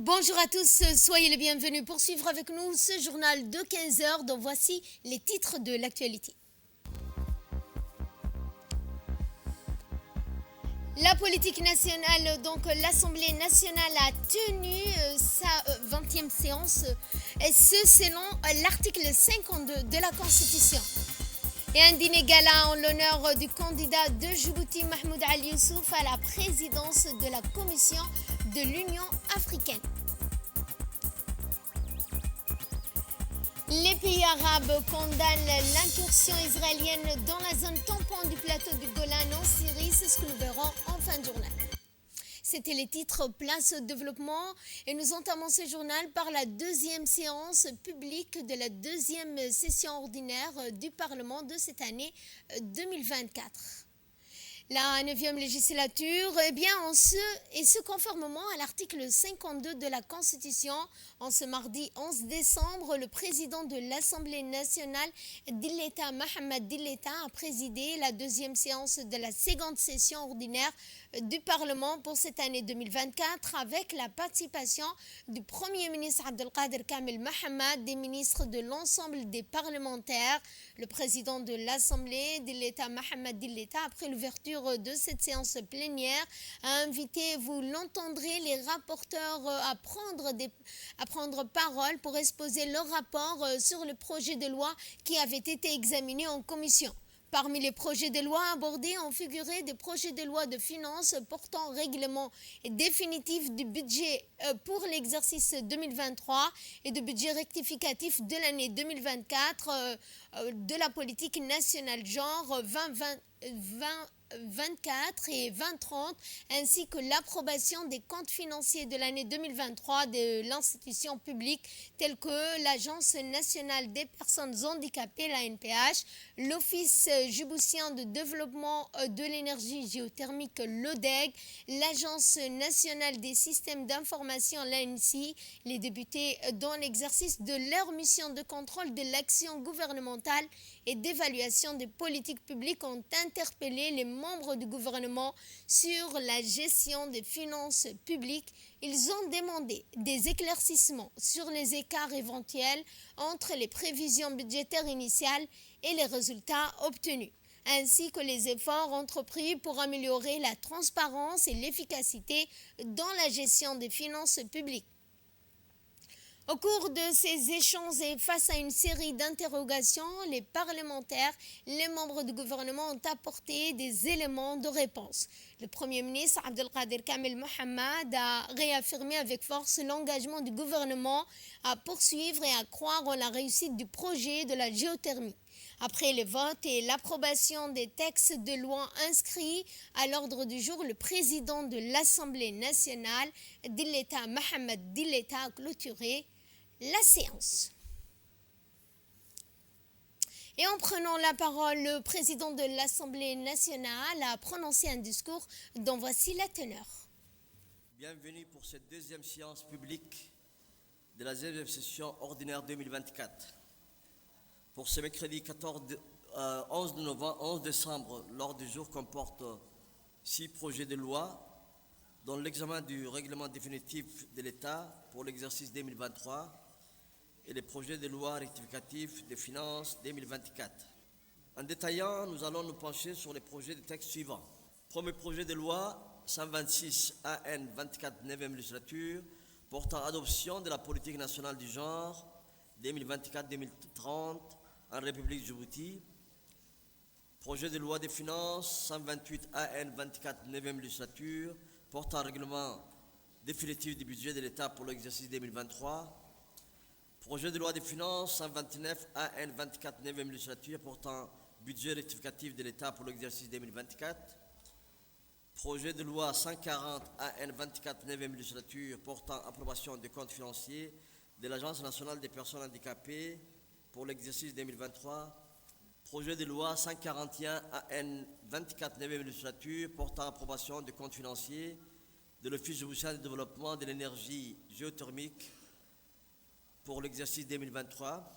Bonjour à tous, soyez les bienvenus pour suivre avec nous ce journal de 15 heures dont voici les titres de l'actualité. La politique nationale, donc l'Assemblée nationale a tenu sa 20e séance, et ce selon l'article 52 de la Constitution. Et un dîner gala en l'honneur du candidat de Djibouti, Mahmoud Ali Youssouf, à la présidence de la Commission de l'Union africaine. Les pays arabes condamnent l'incursion israélienne dans la zone tampon du plateau du Golan en Syrie. C'est ce que nous verrons en fin de journal. C'était les titres, place au développement, et nous entamons ce journal par la deuxième séance publique de la deuxième session ordinaire du Parlement de cette année 2024. La 9e législature, conformément à l'article 52 de la Constitution, en ce mardi 11 décembre, le président de l'Assemblée nationale, Dilleta Mohamed Dilleta, a présidé la deuxième séance de la seconde session ordinaire du Parlement pour cette année 2024, avec la participation du Premier ministre Abdelkader Kamel Mohamed, des ministres de l'ensemble des parlementaires. Le président de l'Assemblée, Dilleta Mohamed Dilleta, après l'ouverture de cette séance plénière, a invité, vous l'entendrez, les rapporteurs à prendre parole pour exposer leur rapport sur le projet de loi qui avait été examiné en commission. Parmi les projets de loi abordés ont figuré des projets de loi de finances portant règlement définitif du budget pour l'exercice 2023 et de budget rectificatif de l'année 2024 de la politique nationale genre 2024 et 2030, ainsi que l'approbation des comptes financiers de l'année 2023 de l'institution publique telles que l'Agence nationale des personnes handicapées, l'ANPH, l'Office djiboutien de développement de l'énergie géothermique, l'ODEG, l'Agence nationale des systèmes d'information, l'ANSI. Les députés, dans l'exercice de leur mission de contrôle de l'action gouvernementale et d'évaluation des politiques publiques, ont interpellé les membres du gouvernement sur la gestion des finances publiques. Ils ont demandé des éclaircissements sur les écarts éventuels entre les prévisions budgétaires initiales et les résultats obtenus, ainsi que les efforts entrepris pour améliorer la transparence et l'efficacité dans la gestion des finances publiques. Au cours de ces échanges et face à une série d'interrogations, les parlementaires, les membres du gouvernement ont apporté des éléments de réponse. Le Premier ministre Abdelkader Kamel Mohamed a réaffirmé avec force l'engagement du gouvernement à poursuivre et à croire en la réussite du projet de la géothermie. Après le vote et l'approbation des textes de loi inscrits à l'ordre du jour, le président de l'Assemblée nationale, Dilleta Mohamed Dilleta, a clôturé la séance. Et en prenant la parole, le président de l'Assemblée nationale a prononcé un discours dont voici la teneur. Bienvenue pour cette deuxième séance publique de la deuxième session ordinaire 2024. Pour ce mercredi 11 décembre, l'ordre du jour comporte 6 projets de loi, dont l'examen du règlement définitif de l'État pour l'exercice 2023 et les projets de loi rectificatifs des finances 2024. En détaillant, nous allons nous pencher sur les projets de texte suivants. Premier projet de loi 126 AN 24 9e législature portant adoption de la politique nationale du genre 2024-2030 en République Djibouti. Projet de loi des finances 128 AN 24 9e législature portant règlement définitif du budget de l'État pour l'exercice 2023. Projet de loi des finances 129 AN 24 9e législature portant budget rectificatif de l'État pour l'exercice 2024. Projet de loi 140 AN 24 9e législature portant approbation des comptes financiers de l'Agence nationale des personnes handicapées pour l'exercice 2023. Projet de loi 141 AN 24 9e législature portant approbation des comptes financiers de l'Office djiboutien de développement de l'énergie géothermique pour l'exercice 2023.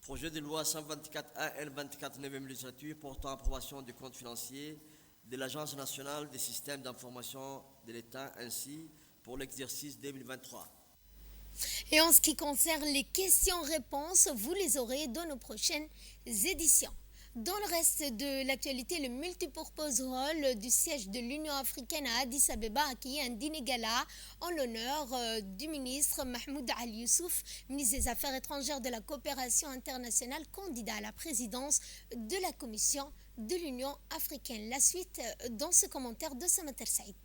Projet de loi 124 AN 24 9e législature portant approbation des comptes financiers de l'Agence nationale des systèmes d'information de l'État, ainsi pour l'exercice 2023. Et en ce qui concerne les questions-réponses, vous les aurez dans nos prochaines éditions. Dans le reste de l'actualité, le Multipurpose Hall du siège de l'Union africaine à Addis Abeba a accueilli un dîner gala en l'honneur du ministre Mahmoud Ali Youssouf, ministre des Affaires étrangères de la coopération internationale, candidat à la présidence de la Commission de l'Union africaine. La suite dans ce commentaire de Samater Saïd.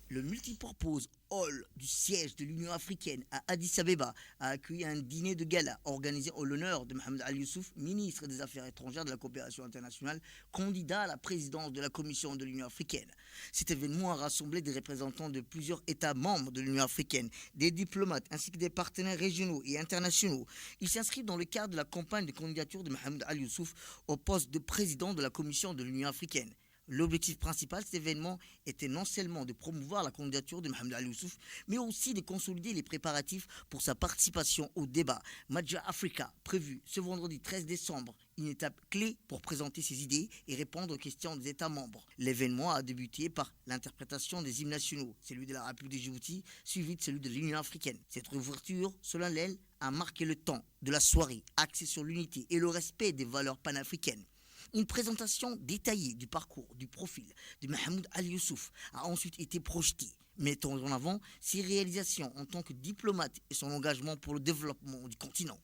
Le Multipurpose Hall du siège de l'Union africaine à Addis Abeba a accueilli un dîner de gala organisé en l'honneur de Mahmoud Ali Youssouf, ministre des Affaires étrangères de la coopération internationale, candidat à la présidence de la Commission de l'Union africaine. Cet événement a rassemblé des représentants de plusieurs États membres de l'Union africaine, des diplomates ainsi que des partenaires régionaux et internationaux. Il s'inscrit dans le cadre de la campagne de candidature de Mahmoud Ali Youssouf au poste de président de la Commission de l'Union africaine. L'objectif principal de cet événement était non seulement de promouvoir la candidature de Mahmoud Ali Youssouf, mais aussi de consolider les préparatifs pour sa participation au débat Madja Africa, prévu ce vendredi 13 décembre, une étape clé pour présenter ses idées et répondre aux questions des États membres. L'événement a débuté par l'interprétation des hymnes nationaux, celui de la République de Djibouti, suivi de celui de l'Union africaine. Cette ouverture solennelle a marqué le temps de la soirée, axée sur l'unité et le respect des valeurs panafricaines. Une présentation détaillée du parcours, du profil de Mahmoud Ali Youssouf a ensuite été projetée, mettant en avant ses réalisations en tant que diplomate et son engagement pour le développement du continent.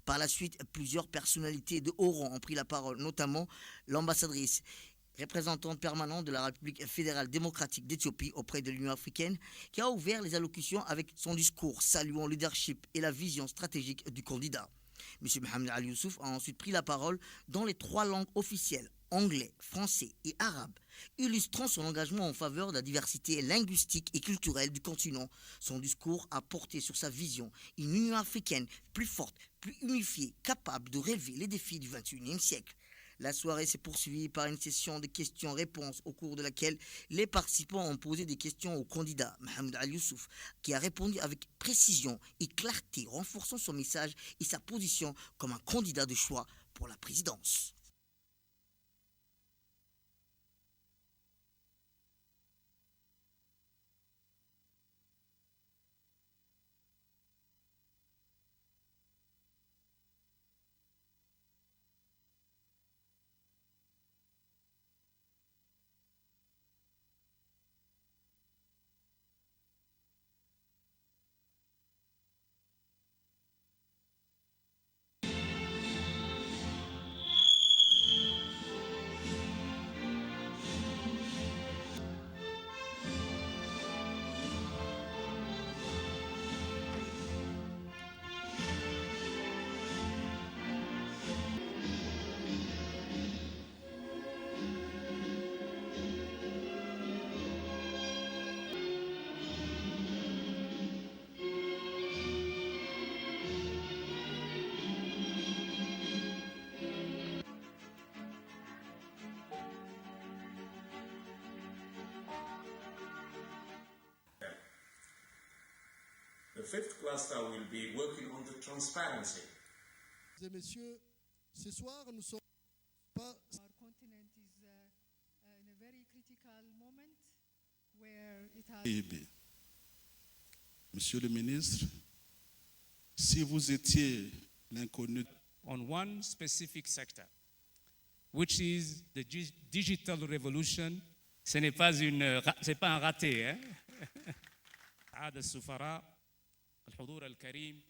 Par la suite, plusieurs personnalités de haut rang ont pris la parole, notamment l'ambassadrice représentante permanente de la République fédérale démocratique d'Éthiopie auprès de l'Union africaine, qui a ouvert les allocutions avec son discours saluant le leadership et la vision stratégique du candidat. M. Mahmoud Ali Youssouf a ensuite pris la parole dans les 3 langues officielles, anglais, français et arabe, illustrant son engagement en faveur de la diversité linguistique et culturelle du continent. Son discours a porté sur sa vision, une Union africaine plus forte, plus unifiée, capable de relever les défis du XXIe siècle. La soirée s'est poursuivie par une session de questions-réponses au cours de laquelle les participants ont posé des questions au candidat Mahmoud Ali Youssouf, qui a répondu avec précision et clarté, renforçant son message et sa position comme un candidat de choix pour la présidence. The fifth cluster will be working on the transparency. Mesdames et messieurs, ce soir, nous sommes pas... Our continent is in a very critical moment where it has... Monsieur le ministre, si vous étiez l'inconnu... On one specific sector, which is the digital revolution. Ce n'est pas un raté, hein? عاد السفراء الحضور الكريم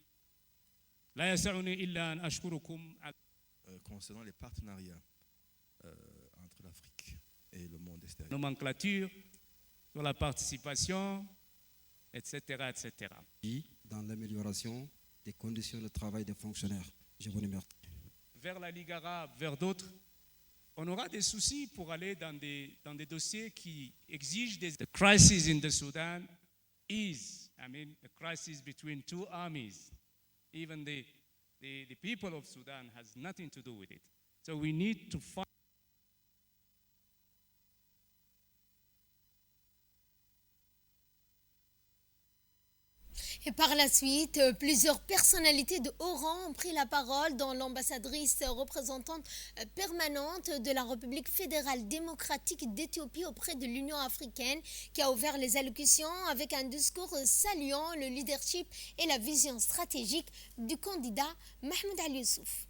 لا يسعني إلا أن أشكركم. Concernant les partenariats entre l'Afrique et le monde extérieur. Nomenclature sur la participation, etc., etc. Dans l'amélioration des conditions de travail des fonctionnaires. Je vous remercie. Vers la Ligue arabe, vers d'autres, on aura des soucis pour aller dans des dossiers qui exigent des... The crisis in the Sudan is, a crisis between 2 armies. Even the people of Sudan has nothing to do with it. So we need to find... Et Par la suite, plusieurs personnalités de haut rang ont pris la parole, dont l'ambassadrice représentante permanente de la République fédérale démocratique d'Éthiopie auprès de l'Union africaine, qui a ouvert les allocutions avec un discours saluant le leadership et la vision stratégique du candidat Mahmoud Ali Youssouf.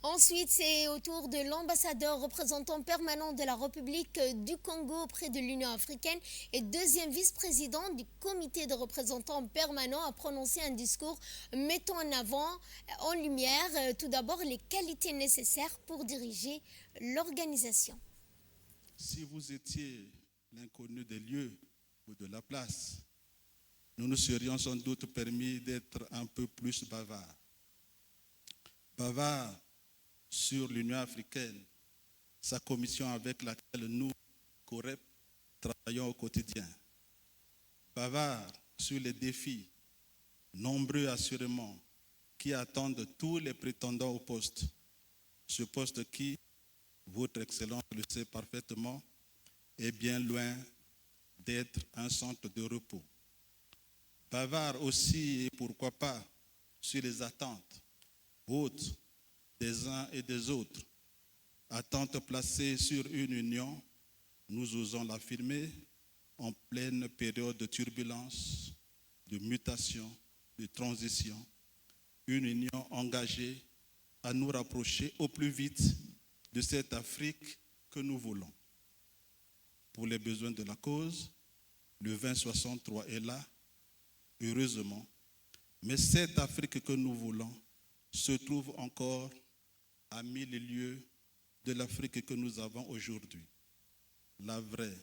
Ensuite, c'est au tour de l'ambassadeur représentant permanent de la République du Congo auprès de l'Union africaine et deuxième vice-président du comité de représentants permanents à prononcer un discours mettant en avant, en lumière, tout d'abord les qualités nécessaires pour diriger l'organisation. Si vous étiez l'inconnu des lieux ou de la place, nous nous serions sans doute permis d'être un peu plus bavards. Bavards sur l'Union africaine, sa commission avec laquelle nous, COREP, travaillons au quotidien. Bavard sur les défis, nombreux assurément, qui attendent tous les prétendants au poste. Ce poste qui, votre Excellence le sait parfaitement, est bien loin d'être un centre de repos. Bavard aussi, et pourquoi pas, sur les attentes hautes des uns et des autres, attentes placées sur une union, nous osons l'affirmer, en pleine période de turbulence, de mutation, de transition, une union engagée à nous rapprocher au plus vite de cette Afrique que nous voulons. Pour les besoins de la cause, le 2063 est là, heureusement, mais cette Afrique que nous voulons se trouve encore à 1000 lieues de l'Afrique que nous avons aujourd'hui. La vraie,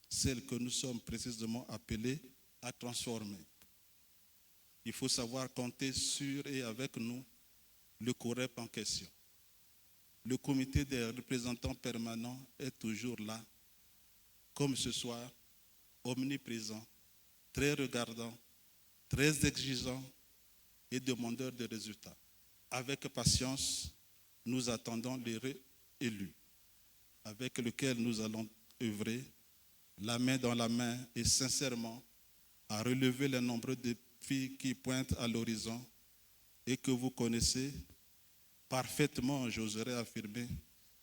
celle que nous sommes précisément appelés à transformer. Il faut savoir compter sur et avec nous le COREP en question. Le comité des représentants permanents est toujours là, comme ce soir, omniprésent, très regardant, très exigeant et demandeur de résultats. Avec patience, nous attendons les réélus, avec lesquels nous allons œuvrer, la main dans la main et sincèrement, à relever les nombreux défis qui pointent à l'horizon et que vous connaissez parfaitement, j'oserais affirmer,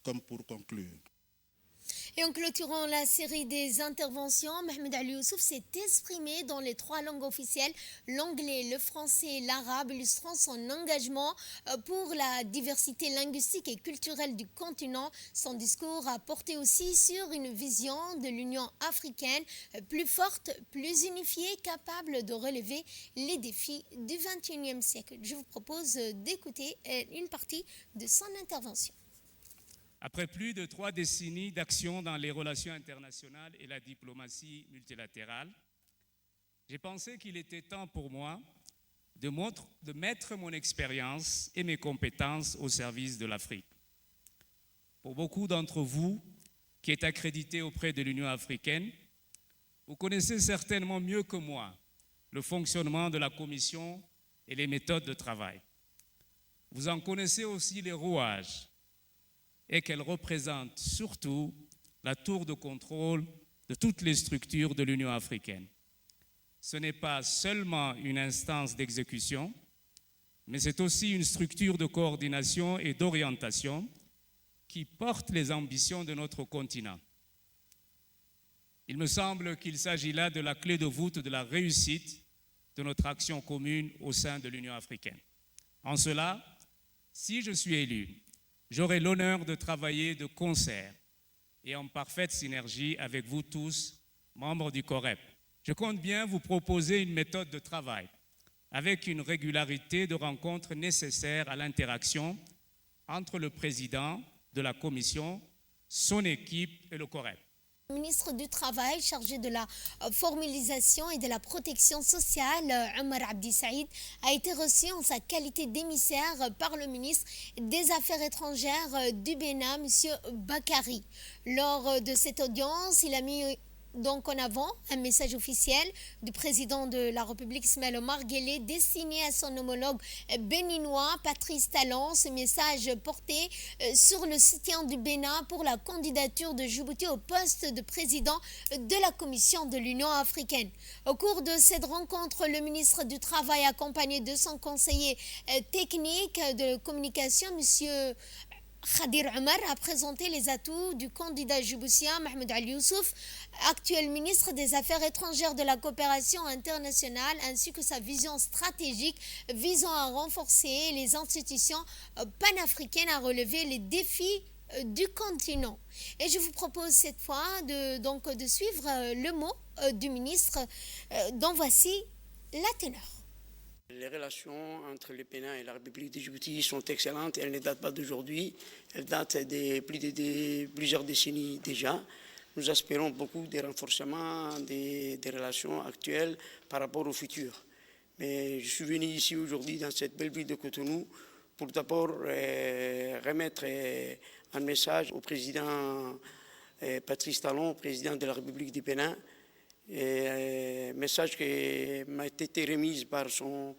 comme pour conclure. Et en clôturant la série des interventions, Mahmoud Ali Youssouf s'est exprimé dans les 3 langues officielles, l'anglais, le français et l'arabe, illustrant son engagement pour la diversité linguistique et culturelle du continent. Son discours a porté aussi sur une vision de l'Union africaine plus forte, plus unifiée, capable de relever les défis du XXIe siècle. Je vous propose d'écouter une partie de son intervention. Après plus de 3 décennies d'action dans les relations internationales et la diplomatie multilatérale, j'ai pensé qu'il était temps pour moi de mettre mon expérience et mes compétences au service de l'Afrique. Pour beaucoup d'entre vous qui êtes accrédités auprès de l'Union africaine, vous connaissez certainement mieux que moi le fonctionnement de la Commission et les méthodes de travail. Vous en connaissez aussi les rouages, et qu'elle représente surtout la tour de contrôle de toutes les structures de l'Union africaine. Ce n'est pas seulement une instance d'exécution, mais c'est aussi une structure de coordination et d'orientation qui porte les ambitions de notre continent. Il me semble qu'il s'agit là de la clé de voûte de la réussite de notre action commune au sein de l'Union africaine. En cela, si je suis élu, j'aurai l'honneur de travailler de concert et en parfaite synergie avec vous tous, membres du COREP. Je compte bien vous proposer une méthode de travail avec une régularité de rencontres nécessaire à l'interaction entre le président de la Commission, son équipe et le COREP. Le ministre du Travail chargé de la formalisation et de la protection sociale, Omar Abdi Saïd, a été reçu en sa qualité d'émissaire par le ministre des Affaires étrangères du Bénin, M. Bakari. Lors de cette audience, il a mis donc en avant un message officiel du président de la République Ismaël Omar Guelleh destiné à son homologue béninois Patrice Talon. Ce message portait sur le soutien du Bénin pour la candidature de Djibouti au poste de président de la Commission de l'Union africaine. Au cours de cette rencontre, le ministre du Travail accompagné de son conseiller technique de communication, M. Khadir Omar, a présenté les atouts du candidat djiboutien Mahmoud Ali Youssouf, actuel ministre des Affaires étrangères de la coopération internationale, ainsi que sa vision stratégique visant à renforcer les institutions panafricaines à relever les défis du continent. Et je vous propose cette fois de suivre le mot du ministre, dont voici la teneur. Les relations entre le Bénin et la République de Djibouti sont excellentes. Elles ne datent pas d'aujourd'hui. Elles datent de plusieurs décennies déjà. Nous espérons beaucoup des renforcements des relations actuelles par rapport au futur. Mais je suis venu ici aujourd'hui dans cette belle ville de Cotonou pour d'abord remettre un message au président Patrice Talon, président de la République du Bénin, et un message qui m'a été remis par son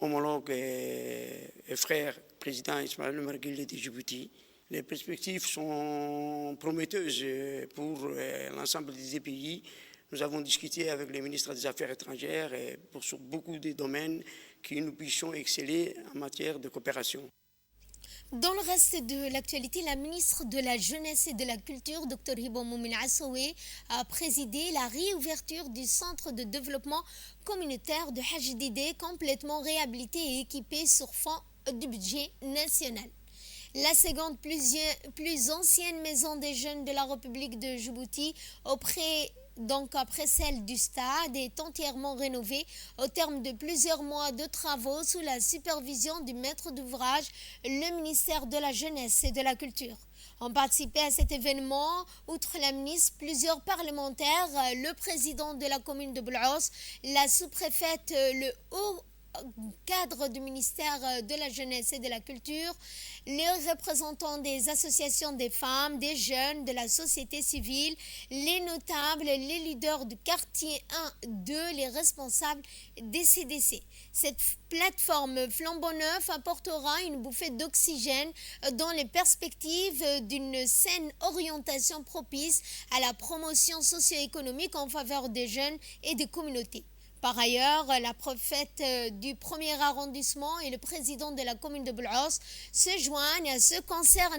homologue et frère, président Ismaël Omar Guelleh de Djibouti. Les perspectives sont prometteuses pour l'ensemble des pays. Nous avons discuté avec les ministres des Affaires étrangères et sur beaucoup de domaines que nous puissions exceller en matière de coopération. Dans le reste de l'actualité, la ministre de la Jeunesse et de la Culture, Dr Hibo Moumin Assowe, a présidé la réouverture du centre de développement communautaire de Hadjididé, complètement réhabilité et équipé sur fond du budget national. La seconde plus ancienne maison des jeunes de la République de Djibouti, après celle du stade, est entièrement rénovée au terme de plusieurs mois de travaux sous la supervision du maître d'ouvrage, le ministère de la Jeunesse et de la Culture. Ont participé à cet événement, outre la ministre, plusieurs parlementaires, le président de la commune de Boulos, la sous-préfète, le haut cadre du ministère de la Jeunesse et de la Culture, les représentants des associations des femmes, des jeunes, de la société civile, les notables, les leaders du quartier 1-2, les responsables des CDC. Cette plateforme flambant neuf apportera une bouffée d'oxygène dans les perspectives d'une saine orientation propice à la promotion socio-économique en faveur des jeunes et des communautés. Par ailleurs, la préfète du premier arrondissement et le président de la commune de Boulos se joignent à ce concert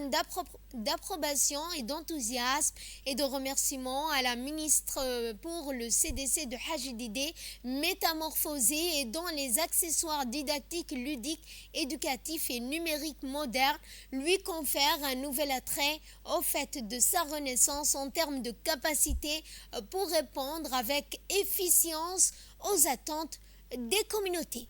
d'approbation et d'enthousiasme et de remerciement à la ministre pour le CDC de Hadjididé, métamorphosé et dont les accessoires didactiques, ludiques, éducatifs et numériques modernes lui confèrent un nouvel attrait au fait de sa renaissance en termes de capacité pour répondre avec efficience aux attentes des communautés.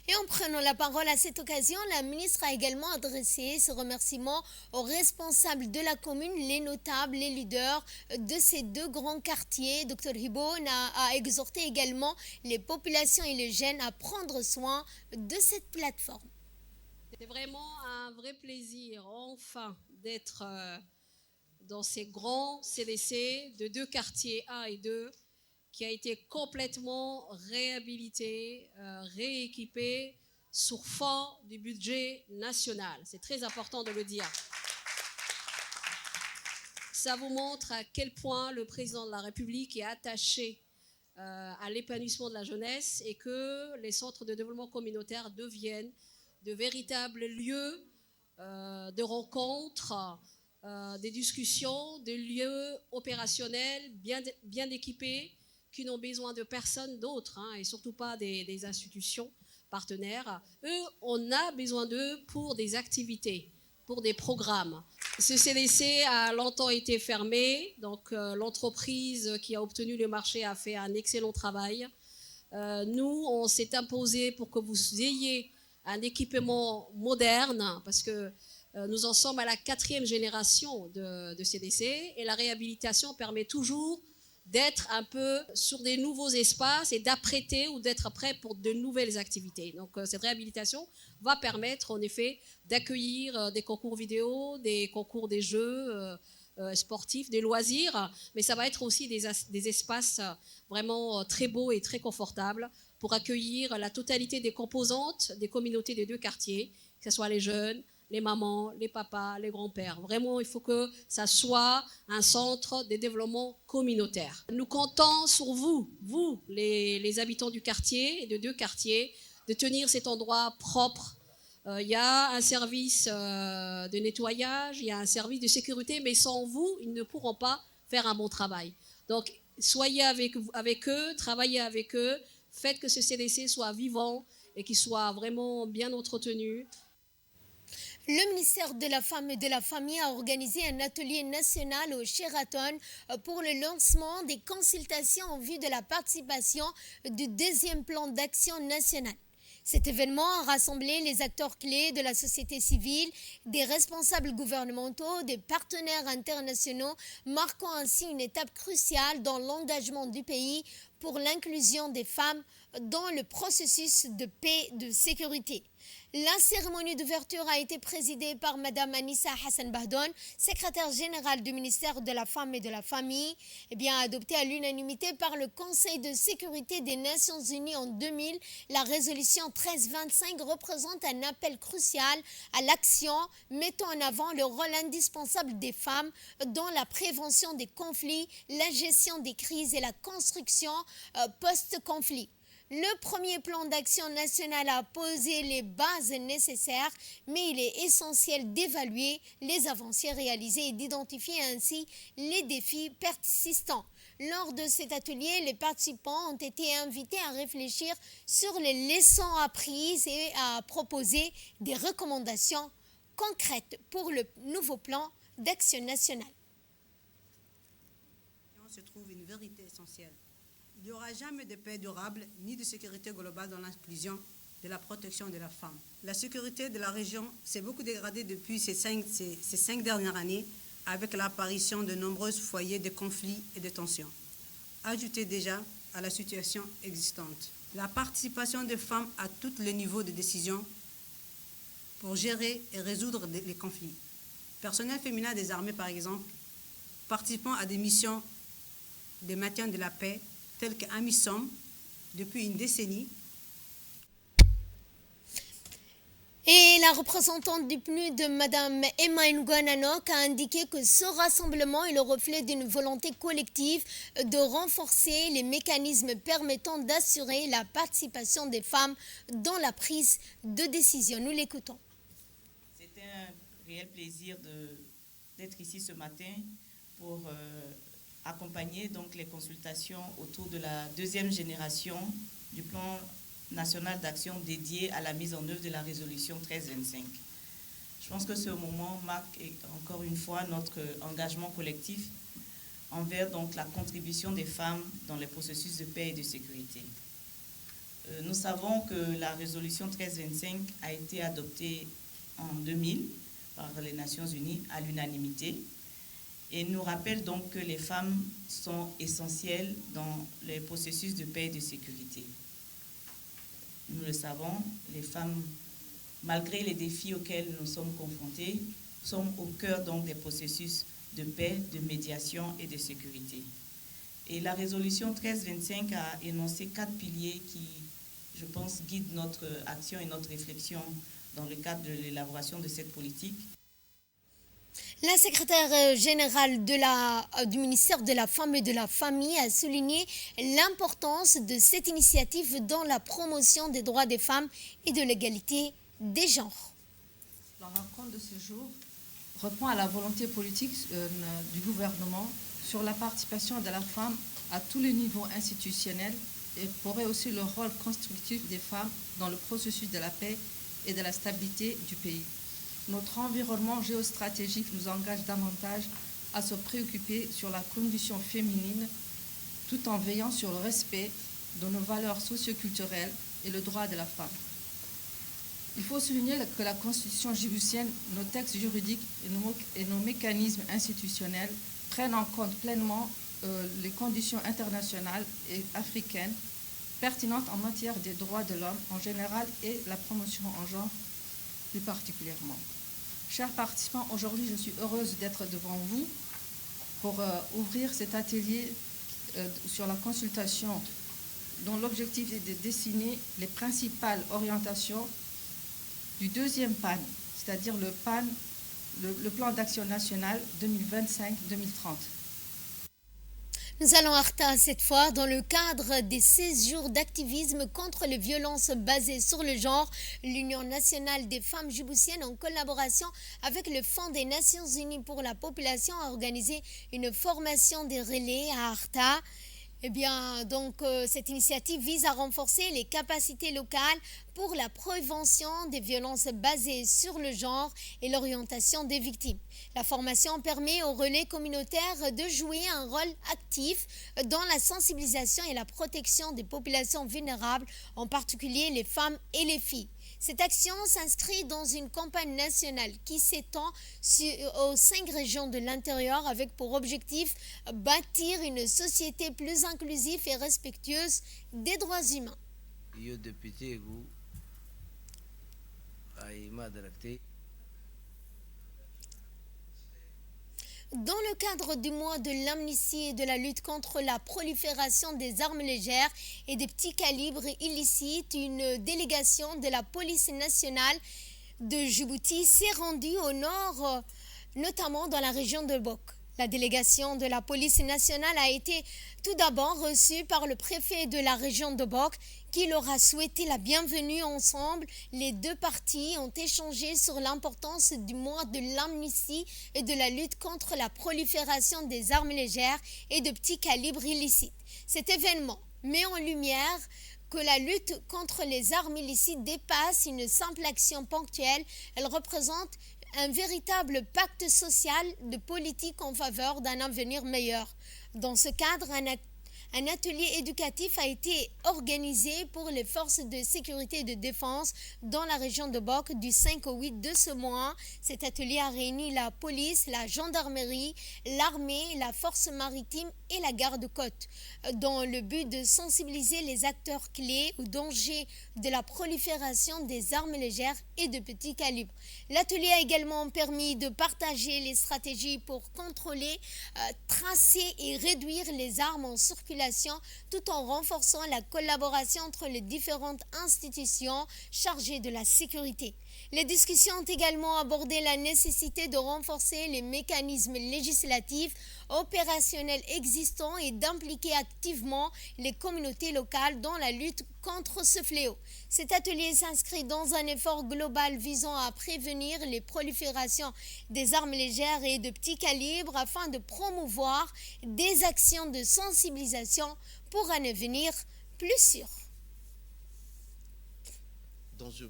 Et en prenant la parole à cette occasion, la ministre a également adressé ce remerciement aux responsables de la commune, les notables, les leaders de ces deux grands quartiers. Dr Hibo a exhorté également les populations et les jeunes à prendre soin de cette plateforme. C'est vraiment un vrai plaisir, enfin, d'être dans ces grands CDC de deux quartiers 1 et 2 qui a été complètement réhabilité, rééquipé sur fond du budget national. C'est très important de le dire. Ça vous montre à quel point le président de la République est attaché à l'épanouissement de la jeunesse et que les centres de développement communautaire deviennent de véritables lieux de rencontres, des discussions, des lieux opérationnels bien équipés qui n'ont besoin de personne d'autre et surtout pas des institutions partenaires. Eux, on a besoin d'eux pour des activités, pour des programmes. Ce CDC a longtemps été fermé, donc l'entreprise qui a obtenu le marché a fait un excellent travail. Nous, on s'est imposé pour que vous ayez un équipement moderne, parce que nous en sommes à la 4e génération de CDC, et la réhabilitation permet toujours d'être un peu sur des nouveaux espaces et d'apprêter ou d'être prêt pour de nouvelles activités. Donc cette réhabilitation va permettre en effet d'accueillir des concours vidéo, des concours des jeux sportifs, des loisirs, mais ça va être aussi des espaces vraiment très beaux et très confortables pour accueillir la totalité des composantes des communautés des 2 quartiers, que ce soit les jeunes, les mamans, les papas, les grands-pères. Vraiment, il faut que ça soit un centre de développement communautaire. Nous comptons sur vous, les habitants du quartier et de 2 quartiers, de tenir cet endroit propre. Il y a un service de nettoyage, il y a un service de sécurité, mais sans vous, ils ne pourront pas faire un bon travail. Donc, soyez avec eux, travaillez avec eux, faites que ce CDC soit vivant et qu'il soit vraiment bien entretenu. Le ministère de la Femme et de la Famille a organisé un atelier national au Sheraton pour le lancement des consultations en vue de la participation du 2e plan d'action national. Cet événement a rassemblé les acteurs clés de la société civile, des responsables gouvernementaux, des partenaires internationaux, marquant ainsi une étape cruciale dans l'engagement du pays pour l'inclusion des femmes dans le processus de paix et de sécurité. La cérémonie d'ouverture a été présidée par Mme Anissa Hassan Bahdoun, secrétaire générale du ministère de la Femme et de la Famille, adoptée à l'unanimité par le Conseil de sécurité des Nations Unies en 2000. La résolution 1325 représente un appel crucial à l'action, mettant en avant le rôle indispensable des femmes dans la prévention des conflits, la gestion des crises et la construction post-conflit. Le premier plan d'action national a posé les bases nécessaires, mais il est essentiel d'évaluer les avancées réalisées et d'identifier ainsi les défis persistants. Lors de cet atelier, les participants ont été invités à réfléchir sur les leçons apprises et à proposer des recommandations concrètes pour le nouveau plan d'action national. Se trouve une vérité essentielle. Il n'y aura jamais de paix durable ni de sécurité globale dans l'inclusion de la protection de la femme. La sécurité de la région s'est beaucoup dégradée depuis ces 5 dernières années avec l'apparition de nombreux foyers de conflits et de tensions. Ajoutez déjà à la situation existante la participation des femmes à tous les niveaux de décision pour gérer et résoudre les conflits. Personnel féminin des armées, par exemple, participant à des missions de maintien de la paix, telles qu'AMISOM, depuis une décennie. Et la représentante du PNUD, Mme Emma Nguananok, a indiqué que ce rassemblement est le reflet d'une volonté collective de renforcer les mécanismes permettant d'assurer la participation des femmes dans la prise de décision. Nous l'écoutons. C'était un réel plaisir d'être ici ce matin pour accompagner donc les consultations autour de la 2e génération du plan national d'action dédié à la mise en œuvre de la résolution 1325. Je pense que ce moment marque encore une fois notre engagement collectif envers donc la contribution des femmes dans les processus de paix et de sécurité. Nous savons que la résolution 1325 a été adoptée en 2000 par les Nations Unies à l'unanimité et nous rappelle donc que les femmes sont essentielles dans les processus de paix et de sécurité. Nous le savons, les femmes, malgré les défis auxquels nous sommes confrontés, sont au cœur donc des processus de paix, de médiation et de sécurité. Et la résolution 1325 a énoncé 4 piliers qui, je pense, guident notre action et notre réflexion dans le cadre de l'élaboration de cette politique. La secrétaire générale du ministère de la Femme et de la Famille a souligné l'importance de cette initiative dans la promotion des droits des femmes et de l'égalité des genres. La rencontre de ce jour répond à la volonté politique du gouvernement sur la participation de la femme à tous les niveaux institutionnels et pourrait aussi le rôle constructif des femmes dans le processus de la paix et de la stabilité du pays. Notre environnement géostratégique nous engage davantage à se préoccuper sur la condition féminine tout en veillant sur le respect de nos valeurs socioculturelles et le droit de la femme. Il faut souligner que la Constitution djiboutienne, nos textes juridiques et nos mécanismes institutionnels prennent en compte pleinement les conditions internationales et africaines pertinentes en matière des droits de l'homme en général et la promotion en genre plus particulièrement. Chers participants, aujourd'hui je suis heureuse d'être devant vous pour ouvrir cet atelier sur la consultation dont l'objectif est de dessiner les principales orientations du deuxième PAN, c'est-à-dire le plan d'action national 2025-2030. Nous allons à Arta cette fois dans le cadre des 16 jours d'activisme contre les violences basées sur le genre. L'Union nationale des femmes djiboutiennes, en collaboration avec le Fonds des Nations Unies pour la population, a organisé une formation des relais à Arta. Cette initiative vise à renforcer les capacités locales pour la prévention des violences basées sur le genre et l'orientation des victimes. La formation permet aux relais communautaires de jouer un rôle actif dans la sensibilisation et la protection des populations vulnérables, en particulier les femmes et les filles. Cette action s'inscrit dans une campagne nationale qui s'étend aux 5 régions de l'intérieur avec pour objectif bâtir une société plus inclusive et respectueuse des droits humains. Dans le cadre du mois de l'amnistie et de la lutte contre la prolifération des armes légères et des petits calibres illicites, une délégation de la police nationale de Djibouti s'est rendue au nord, notamment dans la région de Bok. La délégation de la police nationale a été tout d'abord reçue par le préfet de la région de Bok, qui leur a souhaité la bienvenue ensemble. Les deux parties ont échangé sur l'importance du mois de l'amnistie et de la lutte contre la prolifération des armes légères et de petits calibres illicites. Cet événement met en lumière que la lutte contre les armes illicites dépasse une simple action ponctuelle. Elle représente un véritable pacte social de politique en faveur d'un avenir meilleur. Dans ce cadre, un atelier éducatif a été organisé pour les forces de sécurité et de défense dans la région de Bok du 5 au 8 de ce mois. Cet atelier a réuni la police, la gendarmerie, l'armée, la force maritime et la garde-côte dans le but de sensibiliser les acteurs clés au danger de la prolifération des armes légères et de petits calibres. L'atelier a également permis de partager les stratégies pour contrôler, tracer et réduire les armes en circulation, tout en renforçant la collaboration entre les différentes institutions chargées de la sécurité. Les discussions ont également abordé la nécessité de renforcer les mécanismes législatifs opérationnels existants et d'impliquer activement les communautés locales dans la lutte contre ce fléau. Cet atelier s'inscrit dans un effort global visant à prévenir les proliférations des armes légères et de petits calibres afin de promouvoir des actions de sensibilisation pour un avenir plus sûr.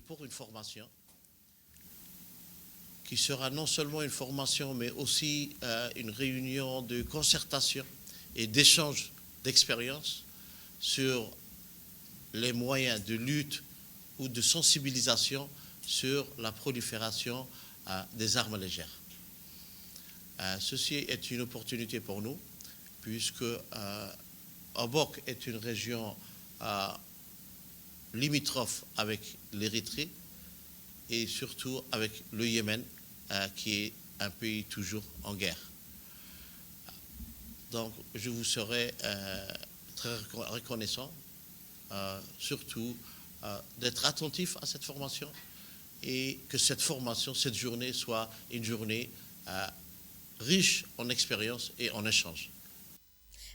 Pour une formation qui sera non seulement une formation, mais aussi une réunion de concertation et d'échange d'expériences sur les moyens de lutte ou de sensibilisation sur la prolifération des armes légères. Ceci est une opportunité pour nous, puisque Obok est une région limitrophe avec l'Érythrée et surtout avec le Yémen, qui est un pays toujours en guerre. Donc je vous serai très reconnaissant, surtout d'être attentif à cette formation et que cette formation, cette journée soit une journée riche en expérience et en échange.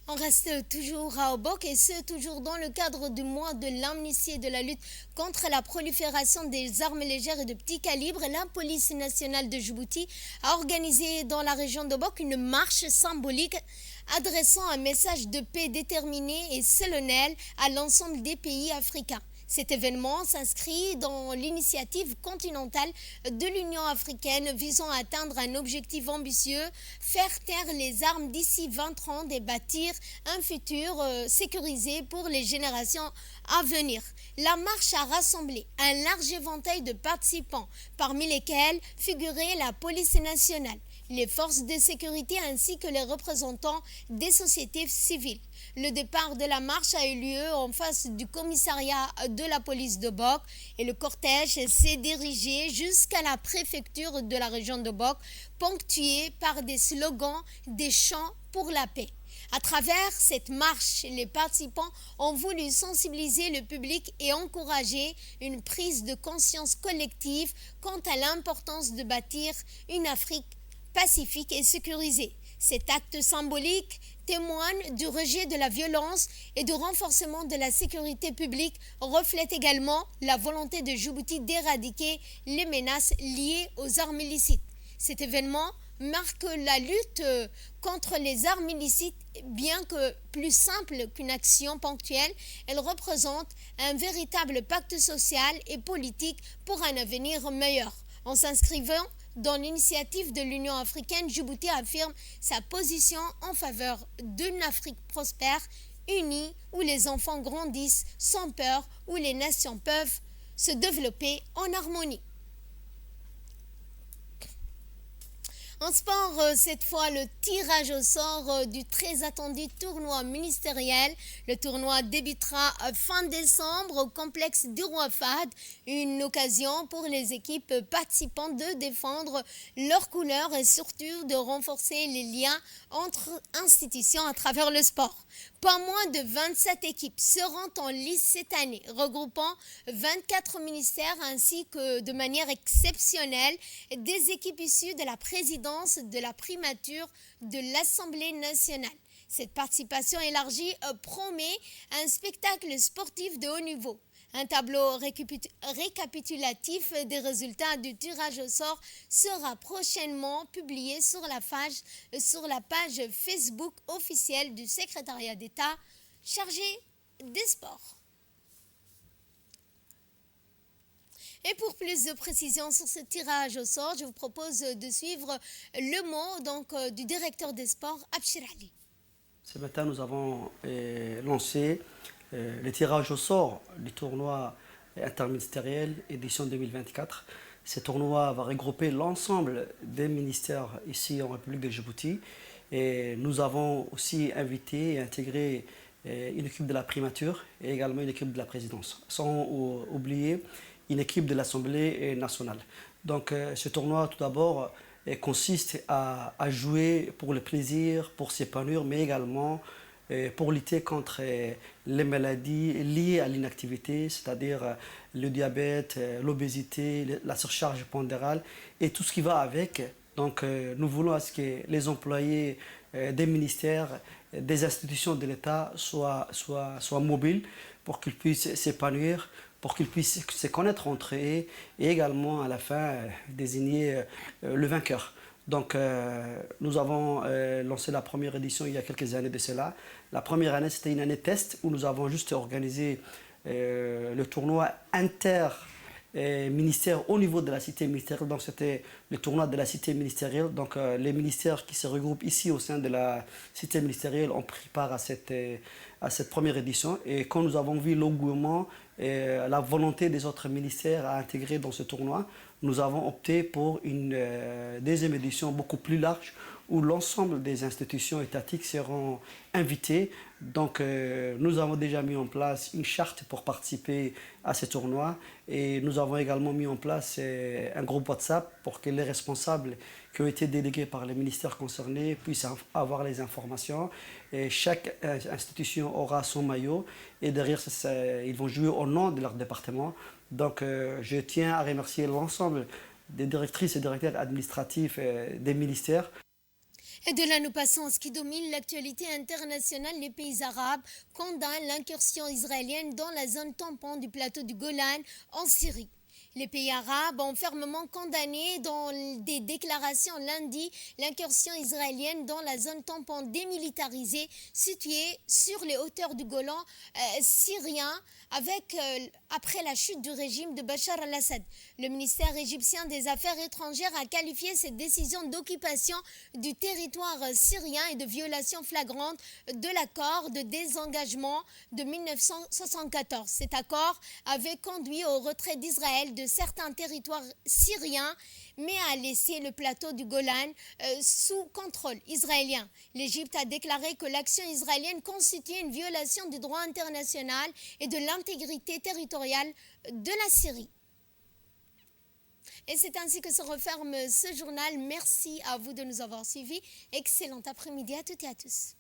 On reste toujours à Obok et ce, toujours dans le cadre du mois de l'amnistie et de la lutte contre la prolifération des armes légères et de petits calibres. La police nationale de Djibouti a organisé dans la région d'Obok une marche symbolique adressant un message de paix déterminé et solennel à l'ensemble des pays africains. Cet événement s'inscrit dans l'initiative continentale de l'Union africaine visant à atteindre un objectif ambitieux, faire taire les armes d'ici 2030 et bâtir un futur sécurisé pour les générations à venir. La marche a rassemblé un large éventail de participants, parmi lesquels figurait la police nationale, les forces de sécurité ainsi que les représentants des sociétés civiles. Le départ de la marche a eu lieu en face du commissariat de la police de Bok et le cortège s'est dirigé jusqu'à la préfecture de la région de Bok, ponctué par des slogans, des chants pour la paix. À travers cette marche, les participants ont voulu sensibiliser le public et encourager une prise de conscience collective quant à l'importance de bâtir une Afrique pacifique et sécurisée. Cet acte symbolique témoigne du rejet de la violence et du renforcement de la sécurité publique, reflète également la volonté de Djibouti d'éradiquer les menaces liées aux armes illicites. Cet événement marque la lutte contre les armes illicites, bien que plus simple qu'une action ponctuelle, elle représente un véritable pacte social et politique pour un avenir meilleur. En s'inscrivant dans l'initiative de l'Union africaine, Djibouti affirme sa position en faveur d'une Afrique prospère, unie, où les enfants grandissent sans peur, où les nations peuvent se développer en harmonie. En sport, cette fois, le tirage au sort du très attendu tournoi ministériel. Le tournoi débutera fin décembre au complexe du Roi Fahd. Une occasion pour les équipes participantes de défendre leurs couleurs et surtout de renforcer les liens entre institutions à travers le sport. Pas moins de 27 équipes seront en lice cette année, regroupant 24 ministères ainsi que de manière exceptionnelle des équipes issues de la présidence de la primature de l'Assemblée nationale. Cette participation élargie promet un spectacle sportif de haut niveau. Un tableau récapitulatif des résultats du tirage au sort sera prochainement publié sur la page Facebook officielle du secrétariat d'État chargé des sports. Et pour plus de précisions sur ce tirage au sort, je vous propose de suivre le mot du directeur des sports, Abshir Ali. Ce matin, nous avons lancé le tirage au sort du tournoi interministériel édition 2024. Ce tournoi va regrouper l'ensemble des ministères ici en République de Djibouti. Et nous avons aussi invité et intégré une équipe de la primature et également une équipe de la présidence, sans oublier une équipe de l'Assemblée nationale. Donc ce tournoi, tout d'abord, consiste à jouer pour le plaisir, pour s'épanouir, mais également pour lutter contre les maladies liées à l'inactivité, c'est-à-dire le diabète, l'obésité, la surcharge pondérale et tout ce qui va avec. Donc nous voulons à ce que les employés des ministères, des institutions de l'État soient mobiles pour qu'ils puissent s'épanouir, pour qu'ils puissent se connaître entre eux et également à la fin désigner le vainqueur. Donc nous avons lancé la première édition il y a quelques années de cela. La première année, c'était une année test où nous avons juste organisé le tournoi inter-ministère au niveau de la cité ministérielle. Donc c'était le tournoi de la cité ministérielle. Donc les ministères qui se regroupent ici au sein de la cité ministérielle ont pris part à cette première édition. Et quand nous avons vu l'engouement et la volonté des autres ministères à intégrer dans ce tournoi, nous avons opté pour une deuxième édition beaucoup plus large où l'ensemble des institutions étatiques seront invitées. Donc nous avons déjà mis en place une charte pour participer à ce tournoi et nous avons également mis en place un groupe WhatsApp pour que les responsables qui ont été délégués par les ministères concernés puissent avoir les informations. Et chaque institution aura son maillot et derrière ils vont jouer au nom de leur département. Donc je tiens à remercier l'ensemble des directrices et directeurs administratifs des ministères. Et de là, nous passons à ce qui domine l'actualité internationale. Les pays arabes condamnent l'incursion israélienne dans la zone tampon du plateau du Golan en Syrie. Les pays arabes ont fermement condamné dans des déclarations lundi l'incursion israélienne dans la zone tampon démilitarisée située sur les hauteurs du Golan syrien après la chute du régime de Bachar al-Assad. Le ministère égyptien des Affaires étrangères a qualifié cette décision d'occupation du territoire syrien et de violation flagrante de l'accord de désengagement de 1974. Cet accord avait conduit au retrait d'Israël de certains territoires syriens, mais a laissé le plateau du Golan sous contrôle israélien. L'Égypte a déclaré que l'action israélienne constitue une violation du droit international et de l'intégrité territoriale de la Syrie. Et c'est ainsi que se referme ce journal. Merci à vous de nous avoir suivis. Excellent après-midi à toutes et à tous.